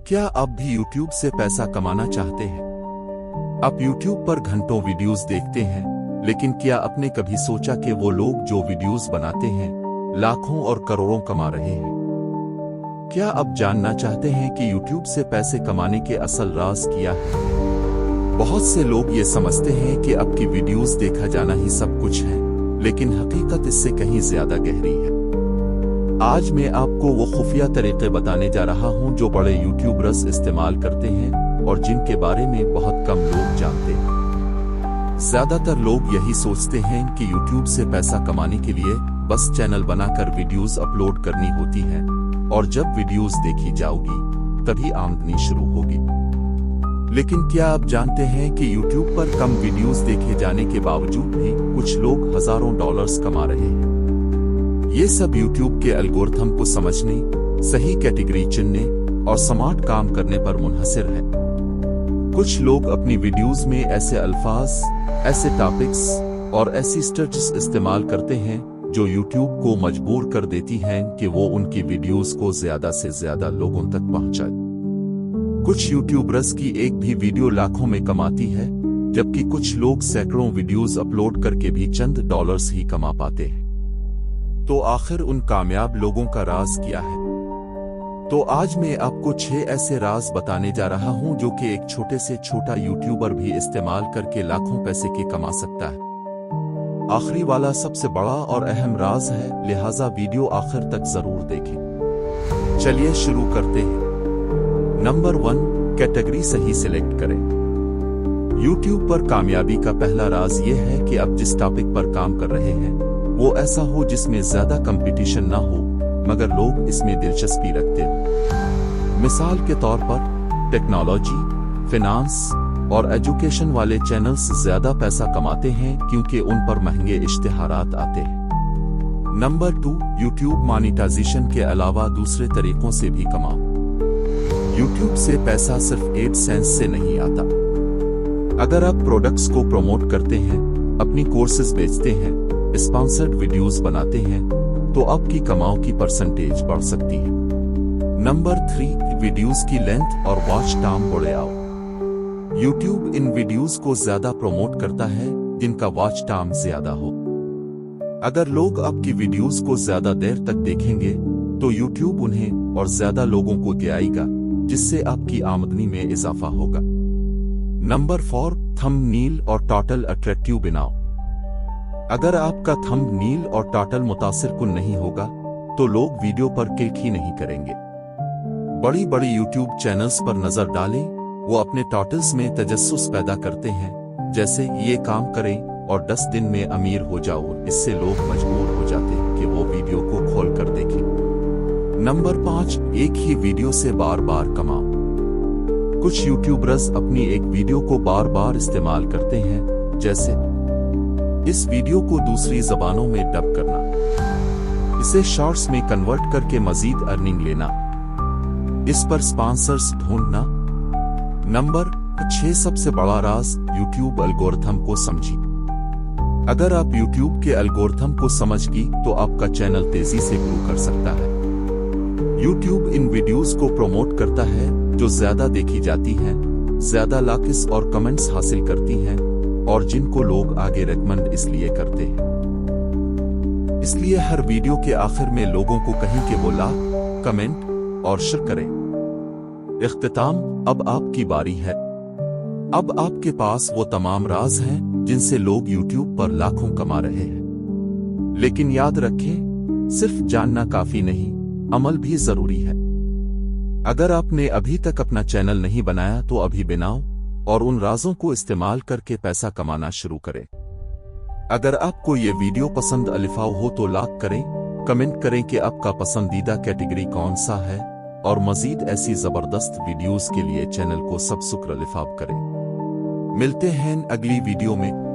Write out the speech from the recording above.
क्या आप भी YouTube से पैसा कमाना चाहते हैं? आप YouTube पर घंटों वीडियोस देखते हैं, लेकिन क्या आपने कभी सोचा कि वो लोग जो वीडियोस बनाते हैं लाखों और करोड़ों कमा रहे हैं? क्या आप जानना चाहते हैं कि YouTube से पैसे कमाने के असल राज क्या है? बहुत से लोग ये समझते हैं कि आपकी वीडियोस देखा जाना ही सब कुछ है, लेकिन हकीकत इससे कहीं ज्यादा गहरी है। आज मैं आपको वो खुफिया तरीके बताने जा रहा हूं जो बड़े यूट्यूबर्स इस्तेमाल करते हैं और जिनके बारे में बहुत कम लोग जानते हैं। ज्यादातर लोग यही सोचते हैं कि यूट्यूब से पैसा कमाने के लिए बस चैनल बनाकर वीडियोस अपलोड करनी होती है और जब वीडियोस देखी जाओगी तभी आमदनी शुरू होगी। लेकिन क्या आप जानते हैं कि यूट्यूब पर कम वीडियोस देखे जाने के बावजूद भी कुछ लोग हजारों डॉलर्स कमा रहे हैं? ये सब यूट्यूब के एल्गोरिथम को समझने, सही कैटेगरी चुनने और स्मार्ट काम करने पर मुनहसिर है। कुछ लोग अपनी वीडियोस में ऐसे अल्फाज, ऐसे टॉपिक्स और ऐसी स्ट्रेटजीज इस्तेमाल करते हैं जो यूट्यूब को मजबूर कर देती हैं कि वो उनकी वीडियोस को ज्यादा से ज्यादा लोगों तक पहुंचाए। कुछ यूट्यूबर्स की एक भी वीडियो लाखों में कमाती है, जबकि कुछ लोग सैकड़ों वीडियोस अपलोड करके भी चंद डॉलर्स ही कमा पाते हैं। तो आखिर उन कामयाब लोगों का राज क्या है? तो आज मैं आपको 6 ऐसे राज बताने जा रहा हूं जो कि एक छोटे से छोटा यूट्यूबर भी इस्तेमाल करके लाखों पैसे के कमा सकता है। आखिरी वाला सबसे बड़ा और अहम राज है, लिहाजा वीडियो आखिर तक जरूर देखें। चलिए शुरू करते हैं। नंबर 1, कैटेगरी सही सिलेक्ट करें। यूट्यूब पर कामयाबी का पहला राज यह है कि आप जिस टॉपिक पर काम कर रहे हैं वो ऐसा हो जिसमें ज्यादा कंपटीशन ना हो, मगर लोग इसमें दिलचस्पी रखते हो। मिसाल के तौर पर टेक्नोलॉजी, फिनांस और एजुकेशन वाले चैनल्स ज्यादा पैसा कमाते हैं क्योंकि उन पर महंगे इश्तिहारात आते हैं। नंबर 2, यूट्यूब मोनेटाइजेशन के अलावा दूसरे तरीकों से भी कमाओ। यूट्यूब से पैसा सिर्फ एडसेंस से नहीं आता। अगर आप प्रोडक्ट्स को प्रमोट करते हैं, अपनी कोर्सेज बेचते हैं, स्पॉन्सर्ड वीडियोस बनाते हैं, तो आपकी कमाई की परसेंटेज बढ़ सकती है। नंबर 3, वीडियोस की लेंथ और वॉच टाइम बढ़ाओ। यूट्यूब इन वीडियोस को ज्यादा प्रमोट करता है जिनका वॉच टाइम ज्यादा हो। अगर लोग आपकी वीडियोस को ज्यादा देर तक देखेंगे तो यूट्यूब उन्हें और ज्यादा लोगों को दिखाएगा, जिससे आपकी आमदनी में इजाफा होगा। नंबर 4, थंबनेल और टाइटल अट्रैक्टिव बनाओ। अगर आपका थंबनेल और टाइटल मुतासिर कुन नहीं होगा तो लोग वीडियो पर क्लिक ही नहीं करेंगे। बड़ी बड़ी यूट्यूब चैनल्स पर नजर डालें, वो अपने टाइटल्स में तजस्सुस पैदा करते हैं, जैसे ये काम करें और 10 दिन में अमीर हो जाओ। इससे लोग मजबूर हो जाते हैं कि वो वीडियो को खोल कर देखें। नंबर 5, एक ही वीडियो से बार बार कमाओ। कुछ यूट्यूबर्स अपनी एक वीडियो को बार बार इस्तेमाल करते हैं, जैसे इस वीडियो को दूसरी जबानों में डब करना, इसे शॉर्ट्स में कन्वर्ट करके मजीद अर्निंग लेना, इस पर स्पॉन्सर्स ढूंढना। नंबर 6, सबसे बड़ा राज, यूट्यूब एल्गोरिथम को समझिए। अगर आप यूट्यूब के एल्गोरिथम को समझ गई तो आपका चैनल तेजी से ग्रो कर सकता है। यूट्यूब इन वीडियोस को प्रमोट करता है जो ज्यादा देखी जाती हैं, ज्यादा लाइक्स और कमेंट्स हासिल करती हैं और जिनको लोग आगे रेकमेंड इसलिए करते हैं। इसलिए हर वीडियो के आखिर में लोगों को कहीं के वो लाइक, कमेंट और शेयर करें। इख्तिताम, अब आपकी बारी है। अब आपके पास वो तमाम राज हैं जिनसे लोग यूट्यूब पर लाखों कमा रहे हैं। लेकिन याद रखें, सिर्फ जानना काफी नहीं, अमल भी जरूरी है। अगर आपने अभी तक अपना चैनल नहीं बनाया तो अभी बनाओ और उन राजों को इस्तेमाल करके पैसा कमाना शुरू करें। अगर आपको ये वीडियो पसंद अलिफाव हो तो लाइक करें, कमेंट करें कि आपका पसंदीदा कैटेगरी कौन सा है और मजीद ऐसी जबरदस्त वीडियोस के लिए चैनल को सब्सक्राइब करें। मिलते हैं अगली वीडियो में।